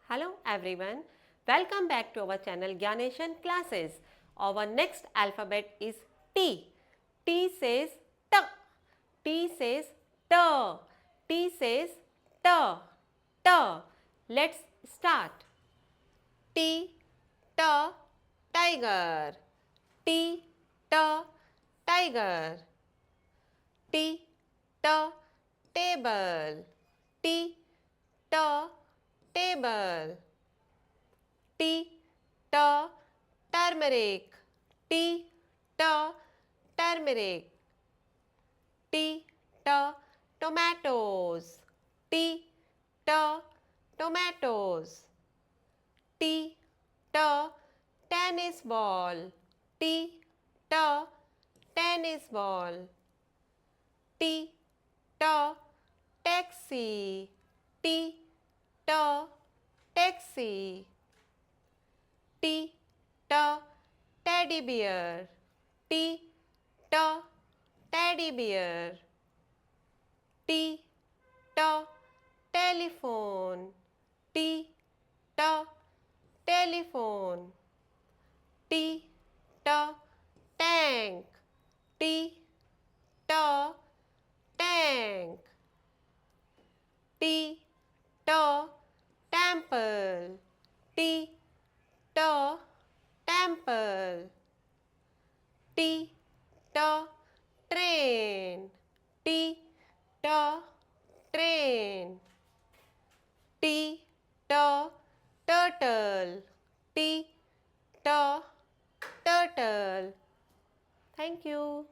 Hello everyone, welcome back to our channel Gyanation Classes. Our next alphabet is T. T says T. T says T. T says T. T. Let's start. T. T. Tiger. T. T. Tiger. T. T. Table. T. T. Table. T. T. Turmeric. T. T. Turmeric. T. T. Tomatoes. T. T. Tomatoes. T. T. Tennis ball. T. T. Tennis ball. T. T. Taxi. T. T. Taxi. T. T. Teddy bear. T. T. Teddy bear. T. T. Telephone. T. T. Telephone. T. T. Tank. T. T. Tank. T. T. Temple. T. T. Temple. T. T. Train. T. T. Train. T. T. Turtle. T. T. Turtle. Thank you.